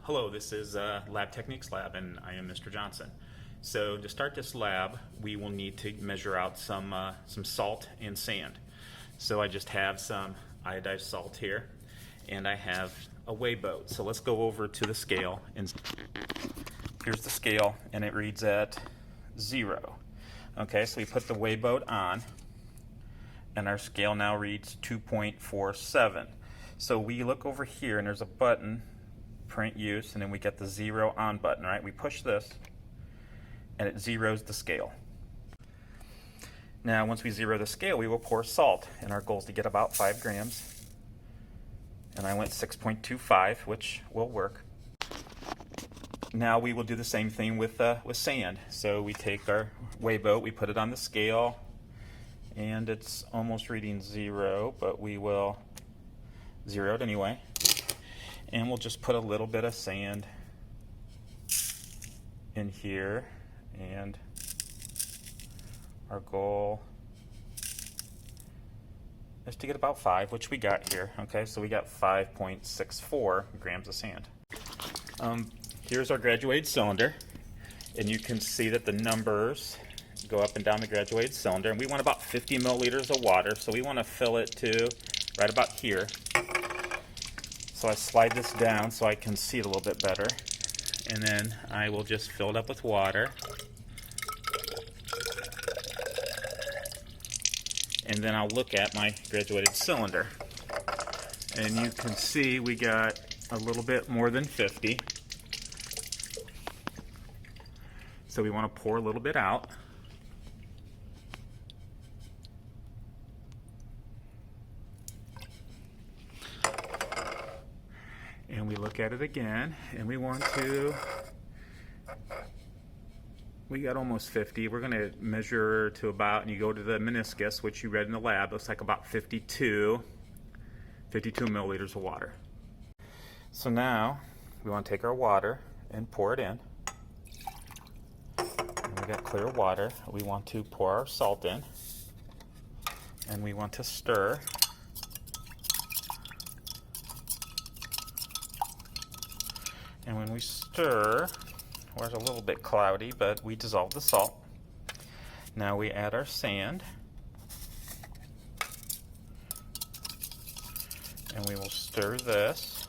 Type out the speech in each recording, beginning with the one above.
Hello, this is Lab Techniques Lab, and I am Mr. Johnson. So to start this lab, we will need to measure out some salt and sand. So I just have some iodized salt here, and I have a weigh boat. So let's go over to the scale, and here's the scale, and it reads at 0. Okay, so we put the weigh boat on, and our scale now reads 2.47. So we look over here, and there's a button, print use, and then we get the 0 on button, right? We push this and it zeroes the scale. Now once we zero the scale, we will pour salt, and our goal is to get about 5 grams, and I went 6.25, which will work. Now we will do the same thing with sand. So we take our weigh boat, we put it on the scale, and it's almost reading 0, but we will zero it anyway. And we'll just put a little bit of sand in here, and our goal is to get about 5, which we got here. Okay, so we got 5.64 grams of sand. Here's our graduated cylinder, and you can see that the numbers go up and down the graduated cylinder, and we want about 50 milliliters of water, so we want to fill it to right about here. So I slide this down so I can see it a little bit better, and then I will just fill it up with water, and then I'll look at my graduated cylinder, and you can see we got a little bit more than 50. So we want to pour a little bit out. And we look at it again, and we got almost 50. We're going to measure to about, and you go to the meniscus, which you read in the lab, looks like about 52 milliliters of water. So now we want to take our water and pour it in. And we got clear water. We want to pour our salt in, and we want to stir. And when we stir, well, it's a little bit cloudy, but we dissolve the salt. Now we add our sand, and we will stir this.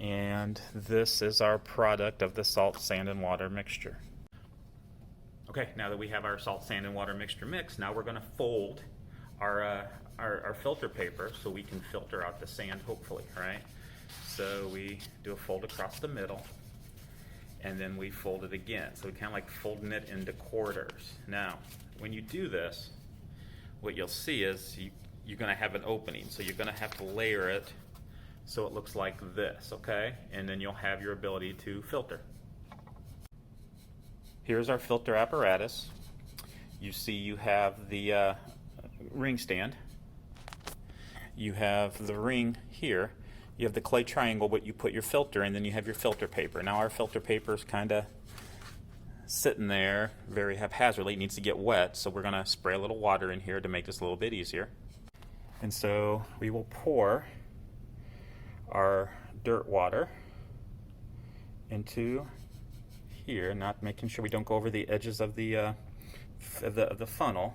And this is our product of the salt, sand, and water mixture. Okay, now that we have our salt, sand, and water mixture mixed, now we're going to fold our filter paper so we can filter out the sand, hopefully, right? So we do a fold across the middle, and then we fold it again. So we kind of like folding it into quarters. Now, when you do this, what you'll see is you're going to have an opening. So you're going to have to layer it so it looks like this, okay? And then you'll have your ability to filter. Here's our filter apparatus. You see you have the ring stand. You have the ring here. You have the clay triangle, what you put your filter in, then you have your filter paper. Now our filter paper is kind of sitting there very haphazardly. It needs to get wet, so we're going to spray a little water in here to make this a little bit easier. And so we will pour our dirt water into here, not making sure we don't go over the edges of the funnel.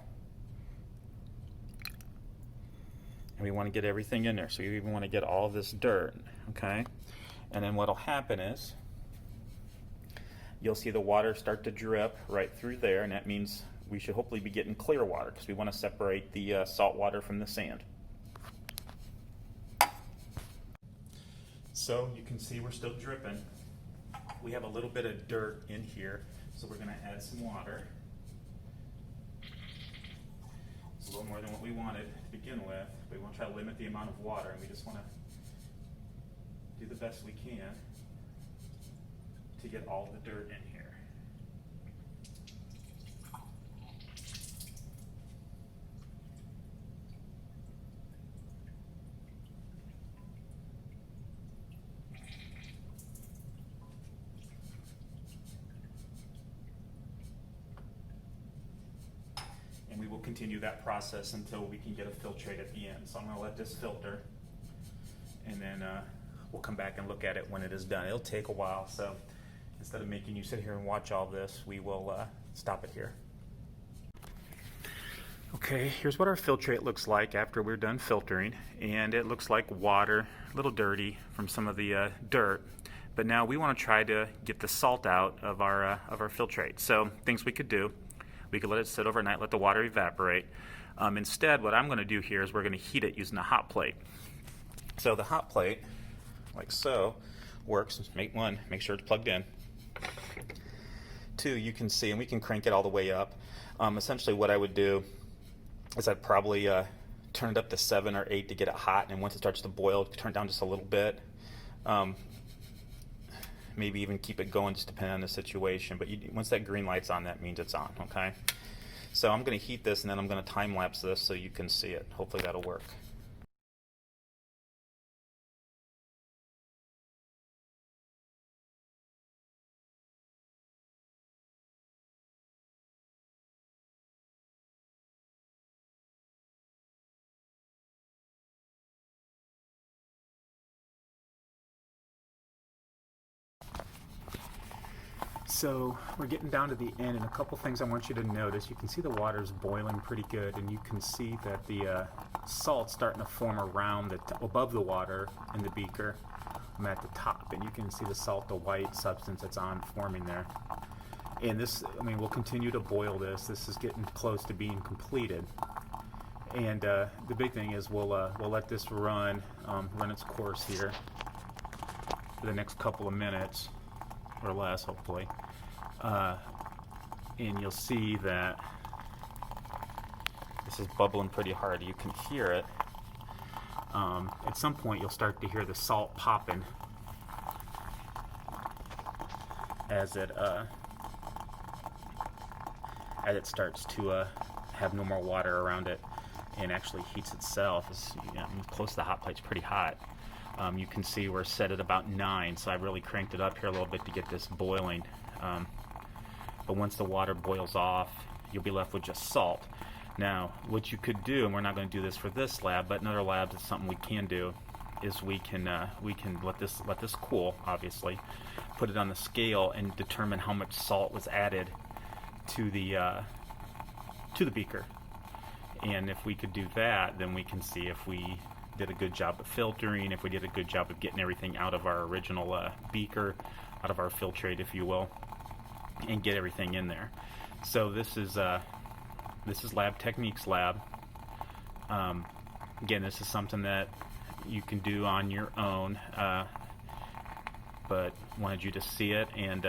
And we want to get everything in there, so you even want to get all of this dirt, okay? And then what'll happen is you'll see the water start to drip right through there, and that means we should hopefully be getting clear water because we want to separate the salt water from the sand. So you can see we're still dripping. We have a little bit of dirt in here, so we're going to add some water. It's a little more than what we wanted to begin with. We want to try to limit the amount of water, and we just want to do the best we can to get all the dirt in here. And we will continue that process until we can get a filtrate at the end. So I'm going to let this filter, and then we'll come back and look at it when it is done. It'll take a while, so instead of making you sit here and watch all this, we will stop it here. Okay, here's what our filtrate looks like after we're done filtering, and it looks like water, a little dirty from some of the dirt. But now we want to try to get the salt out of our filtrate. So things we could do: we could let it sit overnight, let the water evaporate. Instead, what I'm going to do here is we're going to heat it using a hot plate. So the hot plate, like so, works. Make sure it's plugged in. Two, you can see, and we can crank it all the way up. Essentially what I would do is I'd probably turn it up to 7 or 8 to get it hot, and once it starts to boil, turn it down just a little bit. Maybe even keep it going, just depending on the situation. But once that green light's on, that means it's on, okay? So I'm going to heat this, and then I'm going to time-lapse this so you can see it. Hopefully that'll work. So we're getting down to the end, and a couple things I want you to notice. You can see the water's boiling pretty good, and you can see that the salt's starting to form around above the water in the beaker. I'm at the top, and you can see the salt, the white substance that's forming there. And this, we'll continue to boil this. This is getting close to being completed. And the big thing is we'll let this run its course here for the next couple of minutes or less, hopefully. And you'll see that this is bubbling pretty hard. You can hear it. At some point you'll start to hear the salt popping as it starts to have no more water around it and actually heats itself. It's, close to the hot plate's pretty hot. You can see we're set at about 9, so I really cranked it up here a little bit to get this boiling. But once the water boils off, you'll be left with just salt. Now, what you could do, and we're not going to do this for this lab, but in other labs it's something we can do, is we can let this cool, obviously, put it on the scale and determine how much salt was added to the beaker. And if we could do that, then we can see if we did a good job of filtering, if we did a good job of getting everything out of our original beaker, out of our filtrate, if you will, and get everything in there. So this is Lab Techniques Lab. Again, this is something that you can do on your own, but wanted you to see it, and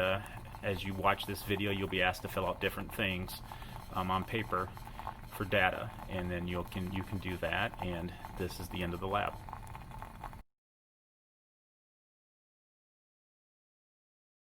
as you watch this video, you'll be asked to fill out different things on paper for data, and then you can do that, and this is the end of the lab.